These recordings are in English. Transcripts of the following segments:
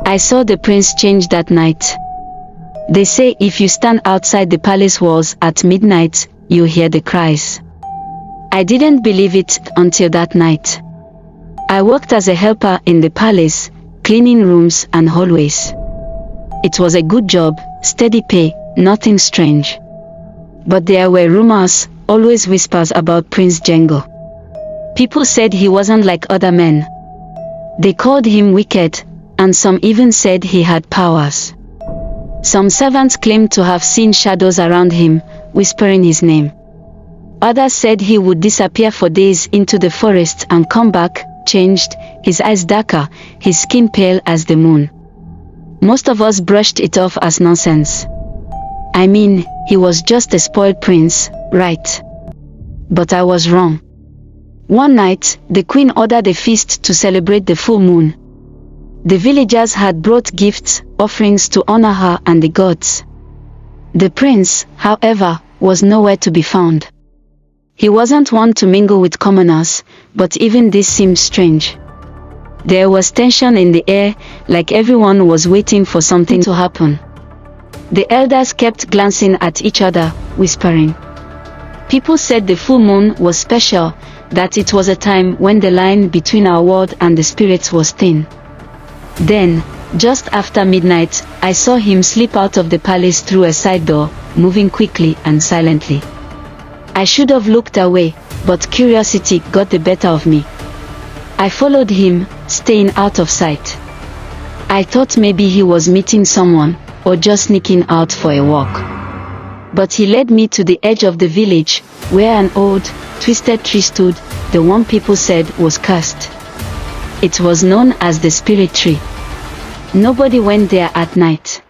I saw the prince change that night. They say if you stand outside the palace walls at midnight, you hear the cries. I didn't believe it until that night. I worked as a helper in the palace, cleaning rooms and hallways. It was a good job, steady pay, nothing strange. But there were rumors, always whispers about Prince Django. People said he wasn't like other men. They called him wicked, and some even said he had powers. Some servants claimed to have seen shadows around him, whispering his name. Others said he would disappear for days into the forest and come back, changed, his eyes darker, his skin pale as the moon. Most of us brushed it off as nonsense. I mean, he was just a spoiled prince, right? But I was wrong. One night, the queen ordered a feast to celebrate the full moon. The villagers had brought gifts, offerings to honor her and the gods. The prince, however, was nowhere to be found. He wasn't one to mingle with commoners, but even this seemed strange. There was tension in the air, like everyone was waiting for something to happen. The elders kept glancing at each other, whispering. People said the full moon was special, that it was a time when the line between our world and the spirits was thin. Then, just after midnight, I saw him slip out of the palace through a side door, moving quickly and silently. I should have looked away, but curiosity got the better of me. I followed him, staying out of sight. I thought maybe he was meeting someone, or just sneaking out for a walk. But he led me to the edge of the village, where an old, twisted tree stood, the one people said was cursed. It was known as the spirit tree. Nobody went there at night.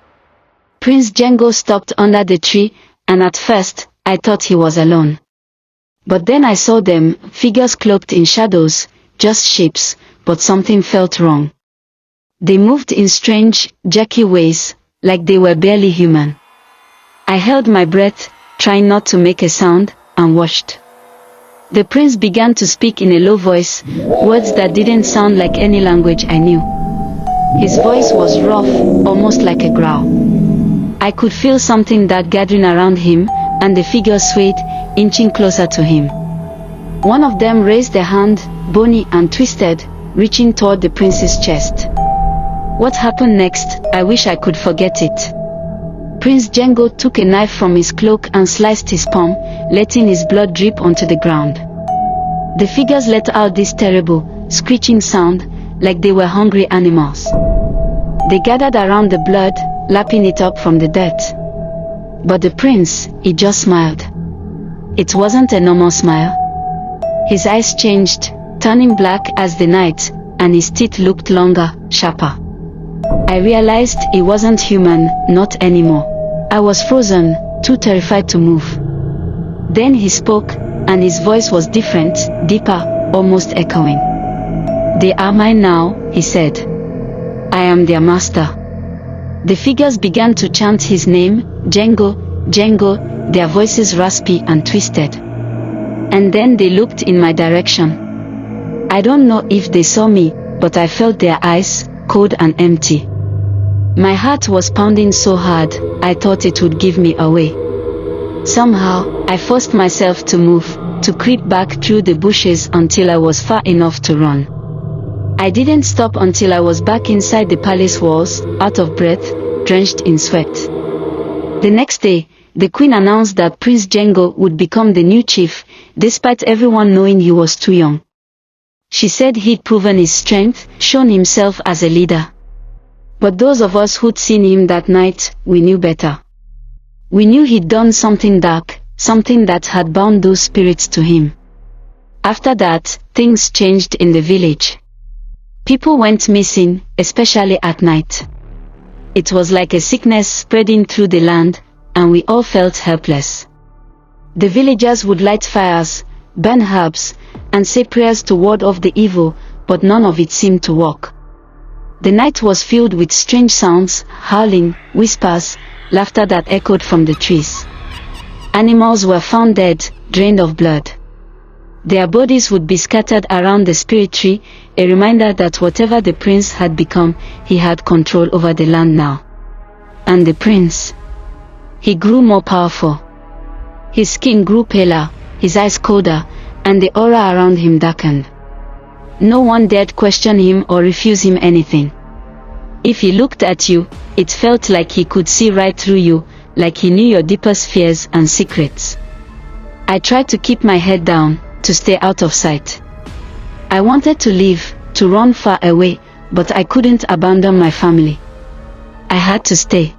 Prince Django stopped under the tree, and at first, I thought he was alone. But then I saw them, figures cloaked in shadows, just shapes, but something felt wrong. They moved in strange, jerky ways, like they were barely human. I held my breath, trying not to make a sound, and watched. The prince began to speak in a low voice, words that didn't sound like any language I knew. His voice was rough, almost like a growl. I could feel something dark gathering around him, and the figures swayed, inching closer to him. One of them raised a hand, bony and twisted, reaching toward the prince's chest. What happened next, I wish I could forget it. Prince Django took a knife from his cloak and sliced his palm, letting his blood drip onto the ground. The figures let out this terrible, screeching sound, like they were hungry animals. They gathered around the blood, lapping it up from the dirt. But the prince, he just smiled. It wasn't a normal smile. His eyes changed, turning black as the night, and his teeth looked longer, sharper. I realized he wasn't human, not anymore. I was frozen, too terrified to move. Then he spoke, and his voice was different, deeper, almost echoing. "They are mine now," he said. "I am their master." The figures began to chant his name, Django, Django, their voices raspy and twisted. And then they looked in my direction. I don't know if they saw me, but I felt their eyes, cold and empty. My heart was pounding so hard, I thought it would give me away. Somehow, I forced myself to move, to creep back through the bushes until I was far enough to run. I didn't stop until I was back inside the palace walls, out of breath, drenched in sweat. The next day, the queen announced that Prince Django would become the new chief, despite everyone knowing he was too young. She said he'd proven his strength, shown himself as a leader. But those of us who'd seen him that night, we knew better. We knew he'd done something dark, something that had bound those spirits to him. After that, things changed in the village. People went missing, especially at night. It was like a sickness spreading through the land, and we all felt helpless. The villagers would light fires, burn herbs, and say prayers to ward off the evil, but none of it seemed to work. The night was filled with strange sounds, howling, whispers, laughter that echoed from the trees. Animals were found dead, drained of blood. Their bodies would be scattered around the spirit tree, a reminder that whatever the prince had become, he had control over the land now. And the prince, he grew more powerful. His skin grew paler, his eyes colder, and the aura around him darkened. No one dared question him or refuse him anything. If he looked at you, it felt like he could see right through you, like he knew your deepest fears and secrets. I tried to keep my head down, to stay out of sight. I wanted to leave, to run far away, but I couldn't abandon my family. I had to stay.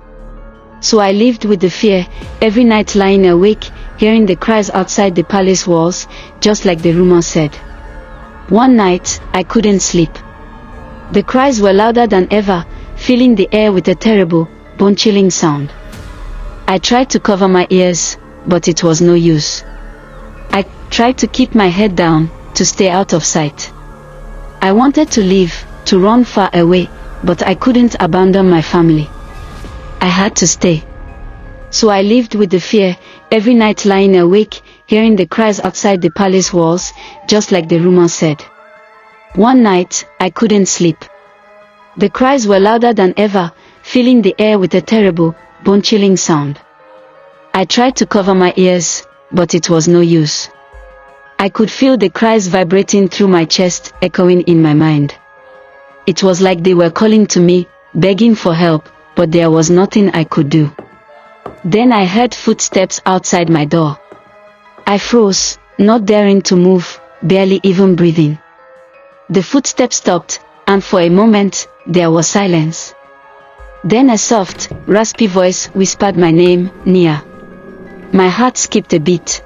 So I lived with the fear, every night lying awake, hearing the cries outside the palace walls, just like the rumor said. One night, I couldn't sleep. The cries were louder than ever, filling the air with a terrible, bone-chilling sound. I tried to cover my ears, but it was no use. I tried to keep my head down, to stay out of sight. I wanted to leave, to run far away, but I couldn't abandon my family. I had to stay. So I lived with the fear, every night lying awake, hearing the cries outside the palace walls, just like the rumor said. One night, I couldn't sleep. The cries were louder than ever, filling the air with a terrible, bone-chilling sound. I tried to cover my ears, but it was no use. I could feel the cries vibrating through my chest, echoing in my mind. It was like they were calling to me, begging for help, but there was nothing I could do. Then I heard footsteps outside my door. I froze, not daring to move, barely even breathing. The footsteps stopped, and for a moment, there was silence. Then a soft, raspy voice whispered my name, Nia. My heart skipped a beat.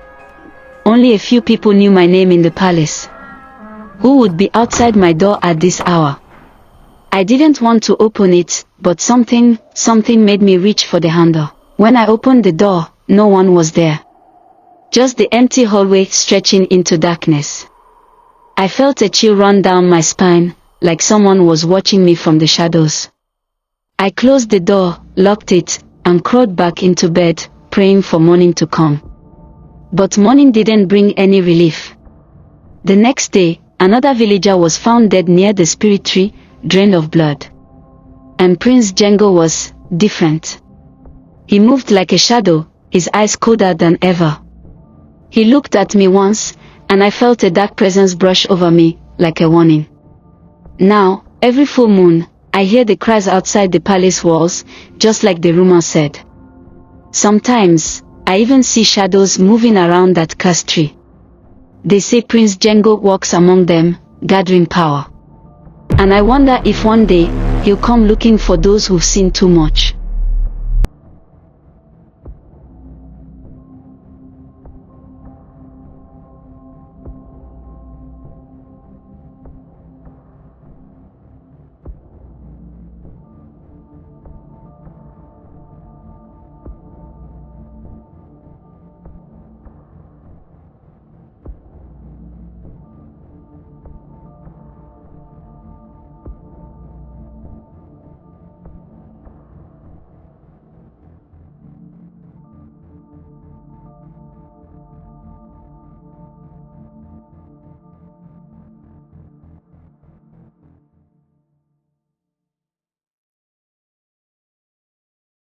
Only a few people knew my name in the palace. Who would be outside my door at this hour? I didn't want to open it, but something made me reach for the handle. When I opened the door, no one was there. Just the empty hallway stretching into darkness. I felt a chill run down my spine, like someone was watching me from the shadows. I closed the door, locked it, and crawled back into bed, praying for morning to come. But morning didn't bring any relief. The next day, another villager was found dead near the spirit tree, drained of blood. And Prince Django was different. He moved like a shadow, his eyes colder than ever. He looked at me once, and I felt a dark presence brush over me, like a warning. Now, every full moon, I hear the cries outside the palace walls, just like the rumor said. Sometimes, I even see shadows moving around that cursed tree. They say Prince Django walks among them, gathering power. And I wonder if one day, he'll come looking for those who've seen too much.